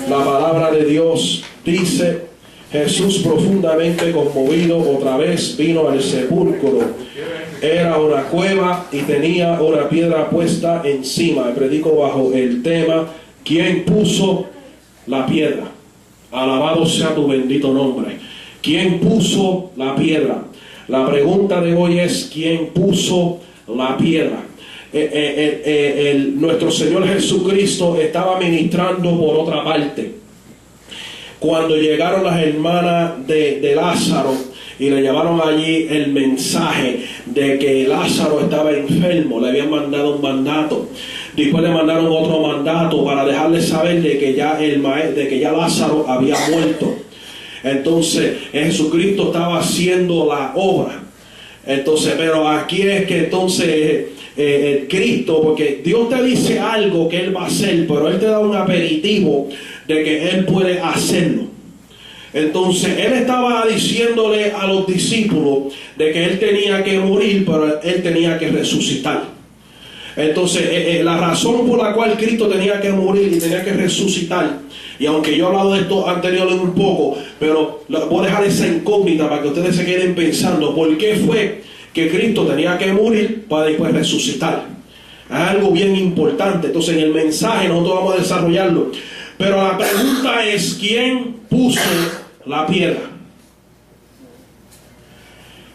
La palabra de Dios dice: Jesús, profundamente conmovido, otra vez vino al sepulcro. Era una cueva y tenía una piedra puesta encima. Y predico bajo el tema: ¿quién puso la piedra? Alabado sea tu bendito nombre. ¿Quién puso la piedra? La pregunta de hoy es: ¿quién puso la piedra? Nuestro Señor Jesucristo estaba ministrando por otra parte cuando llegaron las hermanas de Lázaro y le llevaron allí el mensaje de que Lázaro estaba enfermo. Le habían mandado un mandato, después le mandaron otro mandato para dejarle saber de que ya Lázaro había muerto. Entonces Jesucristo estaba haciendo la obra. Entonces, pero aquí es que entonces Cristo, porque Dios te dice algo que Él va a hacer, pero Él te da un aperitivo de que Él puede hacerlo. Entonces Él estaba diciéndole a los discípulos de que Él tenía que morir, pero Él tenía que resucitar. Entonces la razón por la cual Cristo tenía que morir y tenía que resucitar, y aunque yo he hablado de esto anteriormente un poco, pero voy a dejar esa incógnita para que ustedes se queden pensando por qué fue que Cristo tenía que morir para después resucitar. Es algo bien importante. Entonces en el mensaje nosotros vamos a desarrollarlo, pero la pregunta es: ¿quién puso la piedra?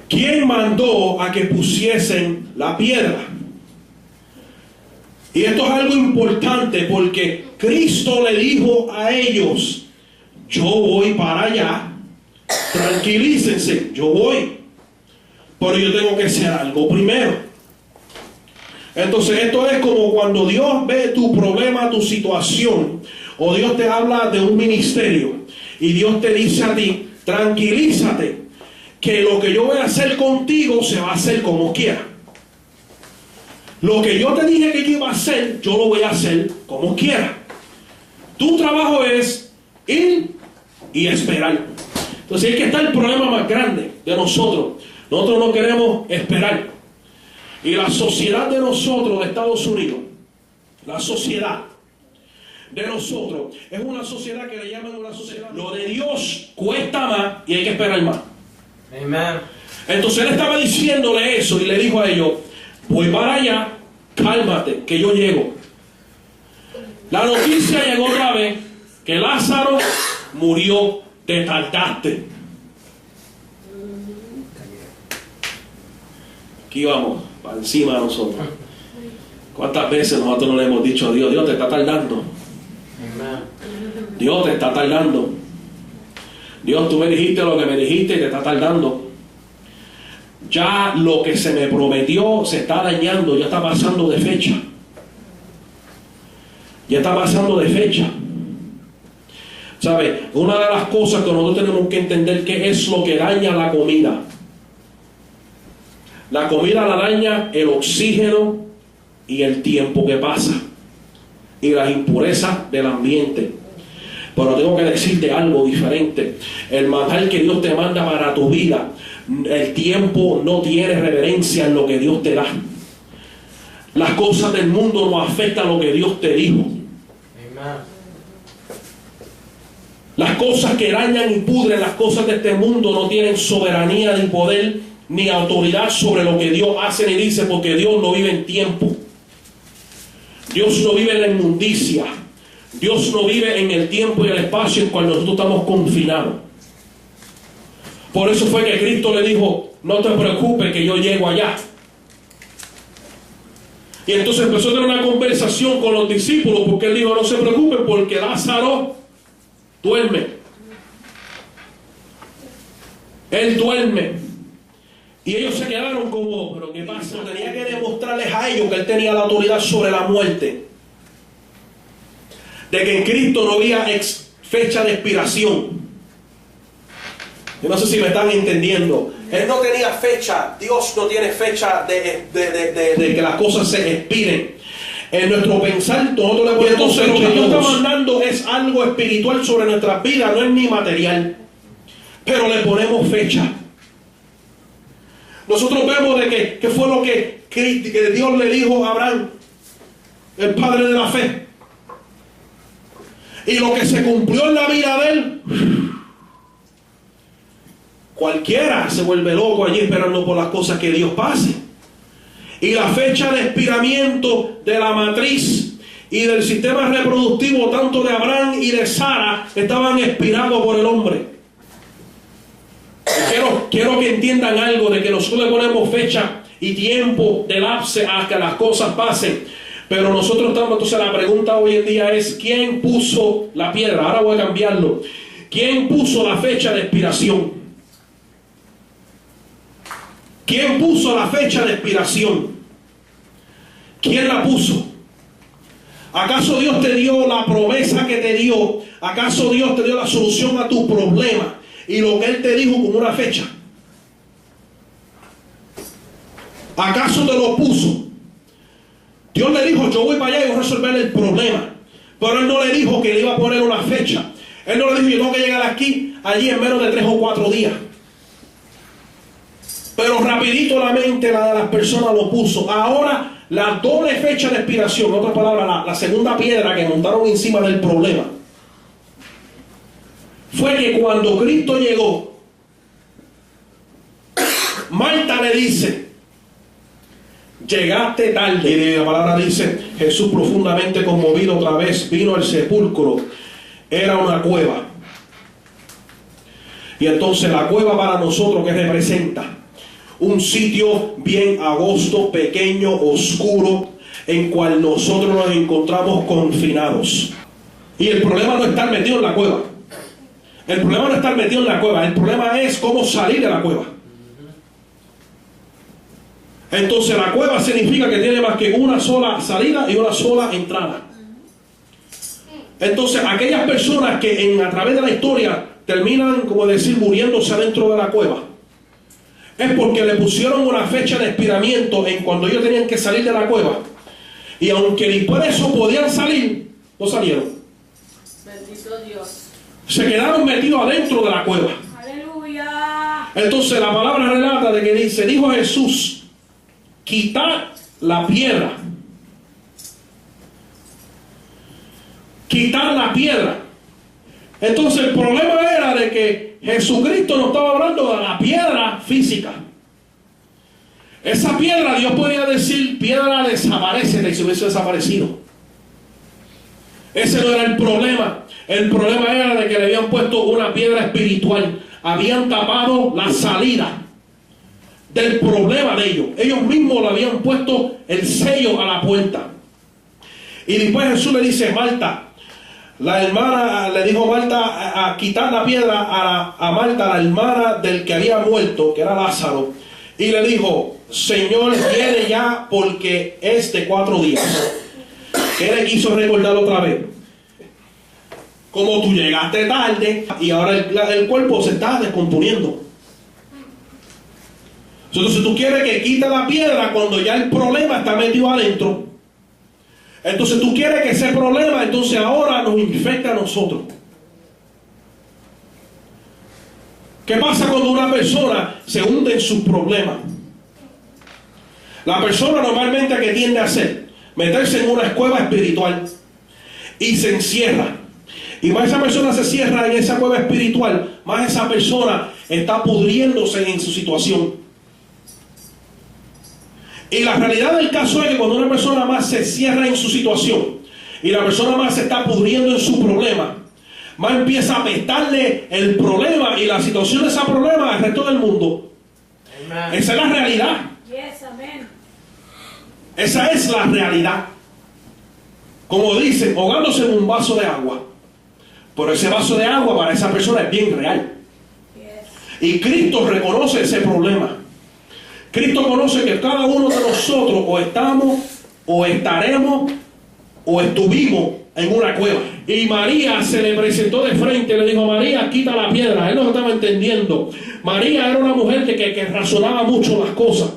¿Quién mandó a que pusiesen la piedra? Y esto es algo importante porque Cristo le dijo a ellos: yo voy para allá, tranquilícense, yo voy, pero yo tengo que hacer algo primero. Entonces esto es como cuando Dios ve tu problema, tu situación, o Dios te habla de un ministerio y Dios te dice a ti: tranquilízate, que lo que yo voy a hacer contigo se va a hacer como quiera. Lo que yo te dije que yo iba a hacer, yo lo voy a hacer como quiera. Tu trabajo es ir y esperar. Entonces es que está el problema más grande de nosotros. Nosotros no queremos esperar. Y la sociedad de nosotros, de Estados Unidos, la sociedad de nosotros, es una sociedad que le llaman una sociedad. Lo de Dios cuesta más y hay que esperar más. Amen. Entonces él estaba diciéndole eso y le dijo a ellos: voy para allá, cálmate, que yo llego. La noticia llegó otra vez que Lázaro murió, te tardaste. Aquí vamos, para encima de nosotros. ¿Cuántas veces nosotros no le hemos dicho a Dios: Dios, te está tardando? Dios, te está tardando. Dios, tú me dijiste lo que me dijiste y te está tardando. Ya lo que se me prometió se está dañando, ya está pasando de fecha. Ya está pasando de fecha. ¿Sabe? Una de las cosas que nosotros tenemos que entender, que es lo que daña la comida. La comida la daña el oxígeno y el tiempo que pasa y las impurezas del ambiente. Pero tengo que decirte algo diferente. El manjar que Dios te manda para tu vida, el tiempo no tiene reverencia en lo que Dios te da. Las cosas del mundo no afectan lo que Dios te dijo. Amen. Las cosas que dañan y pudren, las cosas de este mundo no tienen soberanía ni poder ni autoridad sobre lo que Dios hace ni dice, porque Dios no vive en tiempo. Dios no vive en la inmundicia. Dios no vive en el tiempo y el espacio en cual nosotros estamos confinados. Por eso fue que Cristo le dijo: no te preocupes, que yo llego allá. Y entonces empezó a tener una conversación con los discípulos, porque él dijo: no se preocupen, porque Lázaro duerme. Él duerme. Y ellos se quedaron como: ¿pero qué pasa? Tenía que demostrarles a ellos que él tenía la autoridad sobre la muerte. De que en Cristo no había fecha de expiración. Yo no sé si me están entendiendo. Él no tenía fecha. Dios no tiene fecha de que las cosas se expiren. En nuestro pensar, nosotros le ponemos. Entonces, lo que Dios está mandando es algo espiritual sobre nuestras vidas, no es ni material. Pero le ponemos fecha. Nosotros vemos de que fue lo que Dios le dijo a Abraham, el padre de la fe. Y lo que se cumplió en la vida de él, cualquiera se vuelve loco allí esperando por las cosas que Dios pase. Y la fecha de expiramiento de la matriz y del sistema reproductivo tanto de Abraham y de Sara estaban expirados por el hombre. Quiero que entiendan algo de que nosotros le ponemos fecha y tiempo de lapse a que las cosas pasen, pero nosotros estamos, entonces la pregunta hoy en día es ¿quién puso la piedra? Ahora voy a cambiarlo. ¿Quién puso la fecha de expiración? ¿Quién puso la fecha de expiración? ¿Quién la puso? ¿Acaso Dios te dio la promesa que te dio? ¿Acaso Dios te dio la solución a tu problema y lo que Él te dijo con una fecha? ¿Acaso te lo puso? Dios le dijo, yo voy para allá y voy a resolver el problema. Pero Él no le dijo que le iba a poner una fecha. Él no le dijo, yo tengo que llegar allí en menos de 3 o 4 días. Pero rapidito la mente de las personas lo puso. Ahora la doble fecha de expiración, en otras palabras, la segunda piedra que montaron encima del problema, fue que cuando Cristo llegó, Marta le dice, llegaste tarde. Y la palabra dice, Jesús profundamente conmovido otra vez vino al sepulcro. Era una cueva. Y entonces la cueva para nosotros, ¿qué representa? Un sitio bien angosto, pequeño, oscuro, en cual nosotros nos encontramos confinados. Y el problema no es estar metido en la cueva. El problema no es estar metido en la cueva. El problema es cómo salir de la cueva. Entonces la cueva significa que tiene más que una sola salida y una sola entrada. Entonces aquellas personas que a través de la historia terminan, como decir, muriéndose adentro de la cueva, es porque le pusieron una fecha de expiramiento en cuando ellos tenían que salir de la cueva. Y aunque después de eso podían salir, no salieron. Bendito Dios. Se quedaron metidos adentro de la cueva. Aleluya. Entonces la palabra relata de que dice, dijo Jesús, quitad la piedra. Quitar la piedra. Entonces el problema era de que Jesucristo no estaba hablando de la piedra física. Esa piedra, Dios podía decir, piedra desaparece, y se hubiese desaparecido. Ese no era el problema. El problema era de que le habían puesto una piedra espiritual. Habían tapado la salida del problema de ellos. Ellos mismos le habían puesto el sello a la puerta. Y después Jesús le dice, Marta, la hermana, le dijo Marta a quitar la piedra a Marta, la hermana del que había muerto, que era Lázaro, y le dijo, Señor, viene ya porque es de 4 días. ¿Qué le quiso recordar otra vez? Como tú llegaste tarde y ahora el cuerpo se está descomponiendo. Entonces tú quieres que quite la piedra cuando ya el problema está metido adentro. Entonces tú quieres que ese problema entonces ahora nos infecte a nosotros. ¿Qué pasa cuando una persona se hunde en sus problemas? La persona normalmente que tiende a hacer, meterse en una cueva espiritual y se encierra. Y más esa persona se cierra en esa cueva espiritual, más esa persona está pudriéndose en su situación. Y la realidad del caso es que cuando una persona más se cierra en su situación y la persona más se está pudriendo en su problema, más empieza a apestarle el problema y la situación de ese problema al resto del mundo. Amen. Esa es la realidad. Yes, amén. Esa es la realidad. Como dicen, ahogándose en un vaso de agua. Pero ese vaso de agua para esa persona es bien real. Yes. Y Cristo reconoce ese problema. Cristo conoce que cada uno de nosotros o estamos, o estaremos, o estuvimos en una cueva. Y María se le presentó de frente y le dijo, María, quita la piedra. Él no estaba entendiendo. María era una mujer que razonaba mucho las cosas.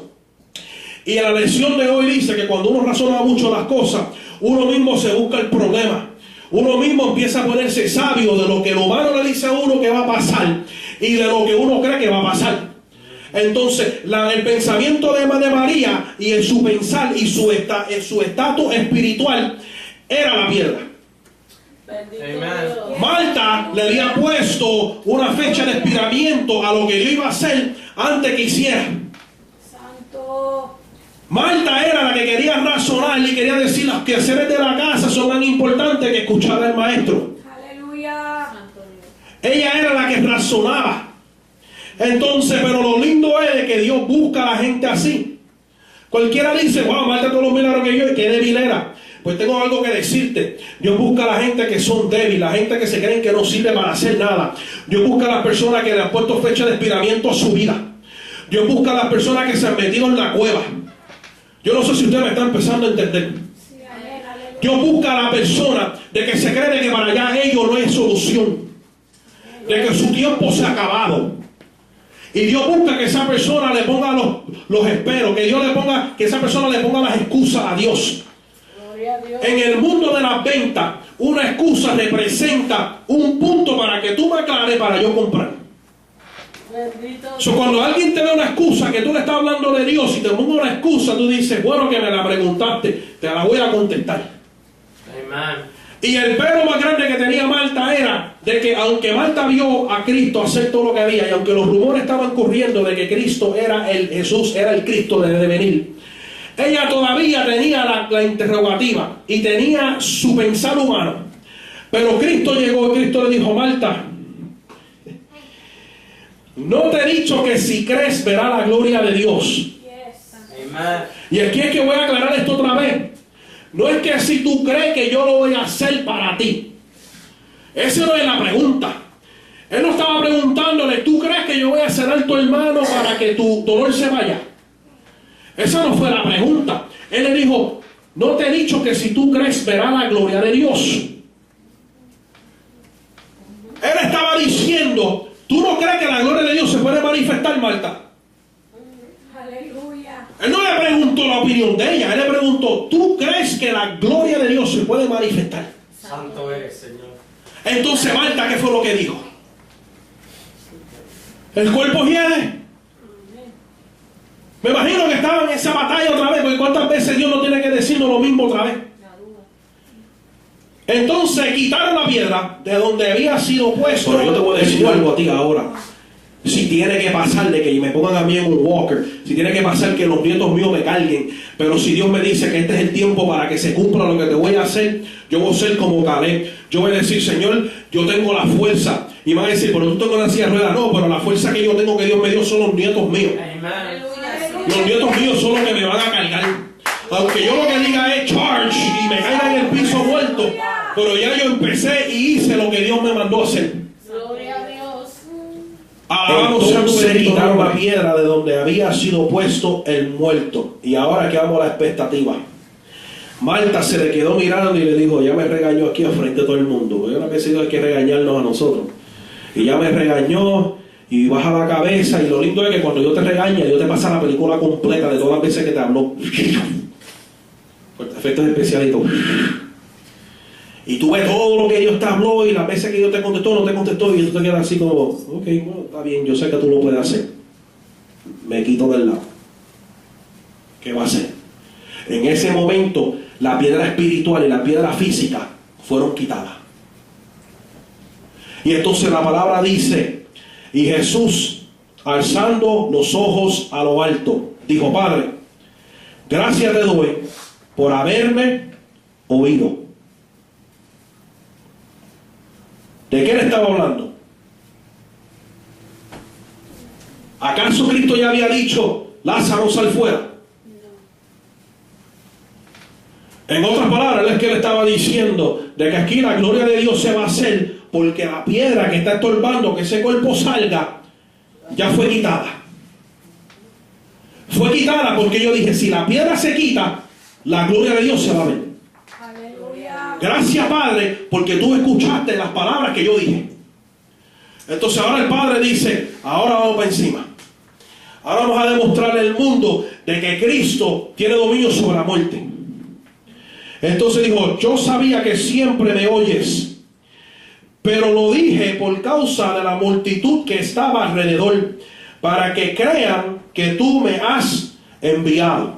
Y en la lección de hoy dice que cuando uno razona mucho las cosas, uno mismo se busca el problema. Uno mismo empieza a ponerse sabio de lo que el humano le dice a uno que va a pasar y de lo que uno cree que va a pasar. Entonces, el pensamiento de María y en su pensar y en su estatus espiritual era la piedra. Bendito Amen. Dios. Marta le había puesto una fecha de expiramiento a lo que Dios iba a hacer antes que hiciera. Santo. Marta era la que quería razonar y quería decir: los quehaceres de la casa son tan importantes que escuchar al maestro. Aleluya. Santo Dios. Ella era la que razonaba. Entonces, pero lo lindo es de que Dios busca a la gente así. Cualquiera dice: wow, Marta todos los milagros que yo, y qué débil era. Pues tengo algo que decirte. Dios busca a la gente que son débiles, la gente que se creen que no sirve para hacer nada. Dios busca a las personas que le han puesto fecha de expiramiento a su vida. Dios busca a las personas que se han metido en la cueva. Yo no sé si usted me está empezando a entender. Sí, amén. Aleluya. Dios busca a la persona de que se cree que para allá ellos no hay solución, de que su tiempo se ha acabado. Y Dios busca que esa persona le ponga los esperos, que Dios le ponga, que esa persona le ponga las excusas a Dios. Gloria a Dios. En el mundo de las ventas, una excusa representa un punto para que tú me aclares para yo comprar. Bendito So, cuando alguien te da una excusa, que tú le estás hablando de Dios y te ponga una excusa, tú dices: bueno, que me la preguntaste, te la voy a contestar. Amen. Y el pero más grande que tenía Marta era de que, aunque Marta vio a Cristo hacer todo lo que había, y aunque los rumores estaban corriendo de que Cristo era Jesús era el Cristo de venir, ella todavía tenía la interrogativa y tenía su pensar humano. Pero Cristo llegó y Cristo le dijo: Marta, no te he dicho que si crees verás la gloria de Dios. Yes. Amen. Y aquí es que voy a aclarar esto otra vez. No es que si tú crees que yo lo voy a hacer para ti. Esa no es la pregunta. Él no estaba preguntándole: ¿tú crees que yo voy a sanar tu hermano para que tu dolor se vaya? Esa no fue la pregunta. Él le dijo: no te he dicho que si tú crees verás la gloria de Dios. Él estaba diciendo: ¿tú no crees que la gloria de Dios se puede manifestar, Marta? Aleluya. Él no le preguntó la opinión de ella. Él le preguntó: ¿tú crees que la gloria de Dios se puede manifestar? Santo eres, Señor. Entonces Marta, ¿qué fue lo que dijo? ¿El cuerpo hiede? Me imagino que estaba en esa batalla otra vez, porque ¿cuántas veces Dios no tiene que decirnos lo mismo otra vez? La duda. Entonces quitaron la piedra de donde había sido puesto. Pero yo te voy a decir algo a ti ahora. Si tiene que pasar de que me pongan a mí en un walker, si tiene que pasar que los nietos míos me carguen, pero si Dios me dice que este es el tiempo para que se cumpla lo que te voy a hacer, yo voy a ser como Caleb. Yo voy a decir: Señor, yo tengo la fuerza. Y van a decir: pero tú tengo una silla de ruedas. No, pero la fuerza que yo tengo, que Dios me dio, son los nietos míos. Amen. Los nietos míos son los que me van a cargar. Aunque yo lo que diga es charge y me caiga en el piso muerto, pero ya yo empecé y hice lo que Dios me mandó a hacer. Gloria a Dios. Entonces quitaron la piedra de donde había sido puesto el muerto. Y ahora quedamos a la expectativa. Marta se le quedó mirando y le dijo: ya me regañó aquí al frente de todo el mundo. Porque una vez hay que regañarnos a nosotros. Y ya me regañó y baja la cabeza. Y lo lindo es que cuando Dios te regaña, Dios te pasa la película completa de todas las veces que te habló. Efectos especiales y todo. Y tú ves todo lo que Dios te habló y las veces que Dios te contestó, no te contestó, y tú te quedas así como: ok, bueno, está bien, yo sé que tú lo puedes hacer. Me quito del lado. ¿Qué va a hacer? En ese momento, la piedra espiritual y la piedra física fueron quitadas. Y entonces la palabra dice: y Jesús, alzando los ojos a lo alto, dijo: Padre, gracias te doy por haberme oído. ¿De qué le estaba hablando? ¿Acaso Cristo ya había dicho: Lázaro, sal fuera? En otras palabras, él es que le estaba diciendo de que aquí la gloria de Dios se va a hacer porque la piedra que está estorbando que ese cuerpo salga ya fue quitada. Fue quitada porque yo dije: si la piedra se quita, la gloria de Dios se va a ver. Aleluya. Gracias, Padre, porque tú escuchaste las palabras que yo dije. Entonces ahora el Padre dice: ahora vamos para encima. Ahora vamos a demostrarle al mundo de que Cristo tiene dominio sobre la muerte. Entonces dijo: yo sabía que siempre me oyes, pero lo dije por causa de la multitud que estaba alrededor, para que crean que tú me has enviado.